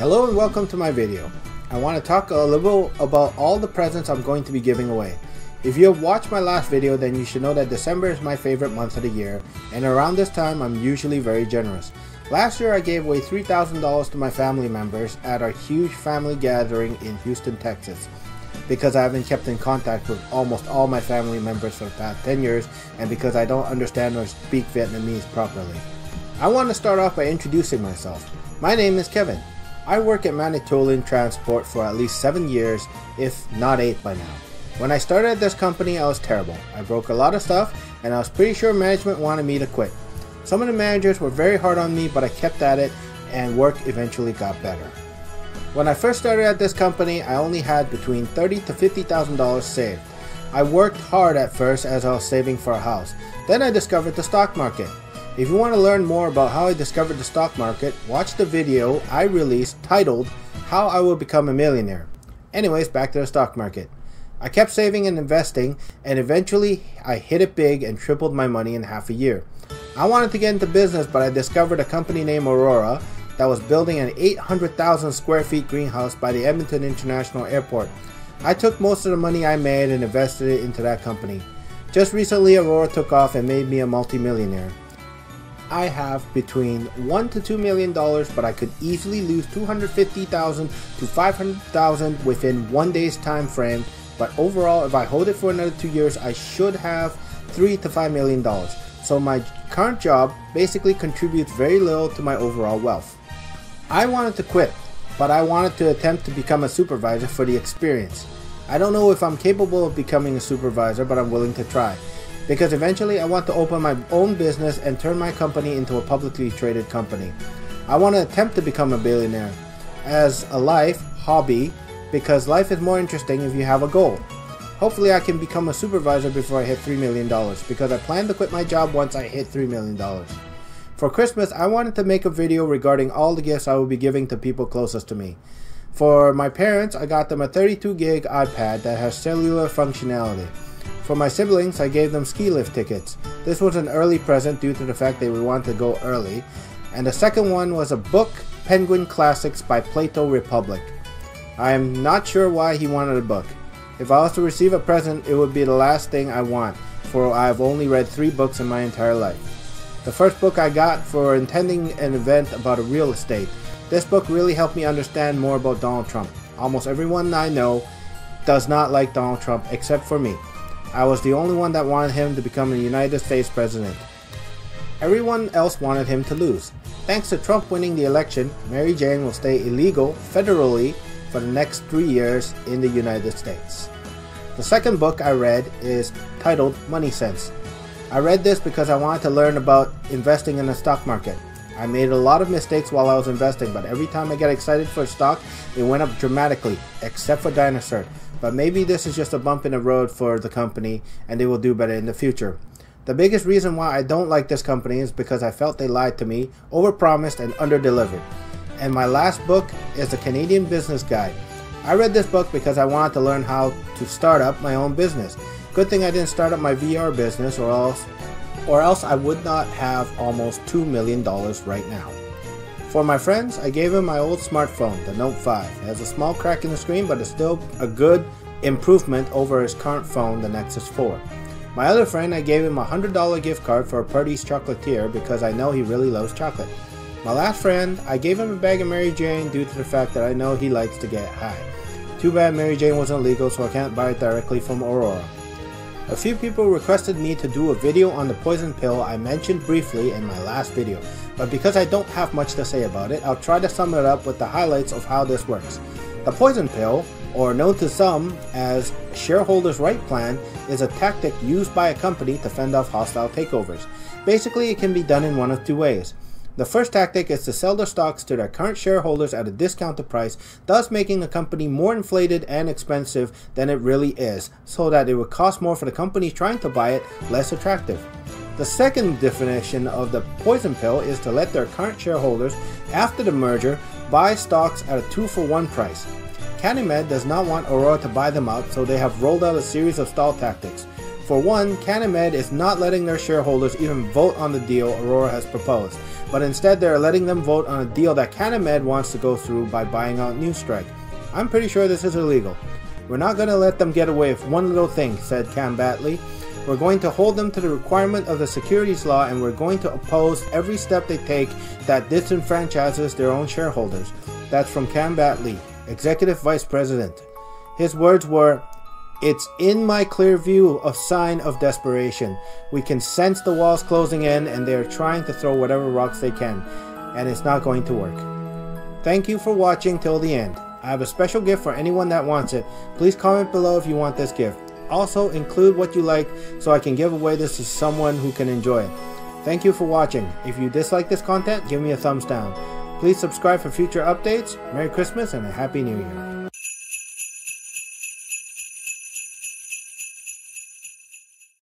Hello and welcome to my video. I want to talk a little about all the presents I'm going to be giving away. If you have watched my last video, then you should know that December is my favorite month of the year, and around this time I'm usually very generous. Last year I gave away $3,000 to my family members at our huge family gathering in Houston, Texas, because I haven't kept in contact with almost all my family members for the past 10 years and because I don't understand or speak Vietnamese properly. I want to start off by introducing myself. My name is Kevin. I work at Manitoulin Transport for at least 7 years, if not 8 by now. When I started at this company, I was terrible. I broke a lot of stuff, and I was pretty sure management wanted me to quit. Some of the managers were very hard on me, but I kept at it, and work eventually got better. When I first started at this company, I only had between $30,000 to $50,000 saved. I worked hard at first as I was saving for a house. Then I discovered the stock market. If you want to learn more about how I discovered the stock market, watch the video I released titled How I Will Become a Millionaire. Anyways, back to the stock market. I kept saving and investing, and eventually I hit it big and tripled my money in half a year. I wanted to get into business, but I discovered a company named Aurora that was building an 800,000 square feet greenhouse by the Edmonton International Airport. I took most of the money I made and invested it into that company. Just recently, Aurora took off and made me a multi-millionaire. I have between $1 to $2 million, but I could easily lose $250,000 to $500,000 within 1 day's time frame. But overall, if I hold it for another 2 years, I should have $3 to $5 million. So my current job basically contributes very little to my overall wealth. I wanted to quit, but I wanted to attempt to become a supervisor for the experience. I don't know if I'm capable of becoming a supervisor, but I'm willing to try. Because eventually I want to open my own business and turn my company into a publicly traded company. I want to attempt to become a billionaire as a life hobby, because life is more interesting if you have a goal. Hopefully I can become a supervisor before I hit $3 million, because I plan to quit my job once I hit $3 million. For Christmas, I wanted to make a video regarding all the gifts I will be giving to people closest to me. For my parents, I got them a 32 gig iPad that has cellular functionality. For my siblings, I gave them ski lift tickets. This was an early present due to the fact they would want to go early. And the second one was a book, Penguin Classics by Plato Republic. I am not sure why he wanted a book. If I was to receive a present, it would be the last thing I want, for I have only read 3 books in my entire life. The first book I got for attending an event about real estate. This book really helped me understand more about Donald Trump. Almost everyone I know does not like Donald Trump except for me. I was the only one that wanted him to become a United States president. Everyone else wanted him to lose. Thanks to Trump winning the election, Mary Jane will stay illegal federally for the next 3 years in the United States. The second book I read is titled Money Sense. I read this because I wanted to learn about investing in the stock market. I made a lot of mistakes while I was investing, but every time I get excited for a stock, it went up dramatically, except for Dinosaur. But maybe this is just a bump in the road for the company and they will do better in the future. The biggest reason why I don't like this company is because I felt they lied to me, overpromised, and underdelivered. And my last book is The Canadian Business Guide. I read this book because I wanted to learn how to start up my own business. Good thing I didn't start up my VR business, or else I would not have almost $2 million right now. For my friends, I gave him my old smartphone, the Note 5. It has a small crack in the screen, but it's still a good improvement over his current phone, the Nexus 4. My other friend, I gave him a $100 gift card for a Purdy's Chocolatier because I know he really loves chocolate. My last friend, I gave him a bag of Mary Jane due to the fact that I know he likes to get high. Too bad Mary Jane wasn't legal, so I can't buy it directly from Aurora. A few people requested me to do a video on the poison pill I mentioned briefly in my last video, but because I don't have much to say about it, I'll try to sum it up with the highlights of how this works. The poison pill, or known to some as shareholders' right plan, is a tactic used by a company to fend off hostile takeovers. Basically, it can be done in one of 2 ways. The first tactic is to sell their stocks to their current shareholders at a discounted price, thus making the company more inflated and expensive than it really is, so that it would cost more for the company trying to buy it less attractive. The second definition of the poison pill is to let their current shareholders, after the merger, buy stocks at a 2-for-1 price. Canamed does not want Aurora to buy them out, so they have rolled out a series of stall tactics. For one, Canamed is not letting their shareholders even vote on the deal Aurora has proposed. but instead they're letting them vote on a deal that CanAmed wants to go through by buying out Newstrike. I'm pretty sure this is illegal. We're not going to let them get away with one little thing, said Cam Batley. We're going to hold them to the requirement of the securities law, and we're going to oppose every step they take that disenfranchises their own shareholders. That's from Cam Batley, Executive Vice President. His words were, "It's in my clear view a sign of desperation. We can sense the walls closing in, and they are trying to throw whatever rocks they can, and it's not going to work." Thank you for watching till the end. I have a special gift for anyone that wants it. Please comment below if you want this gift. Also, include what you like so I can give away this to someone who can enjoy it. Thank you for watching. If you dislike this content, give me a thumbs down. Please subscribe for future updates. Merry Christmas and a Happy New Year.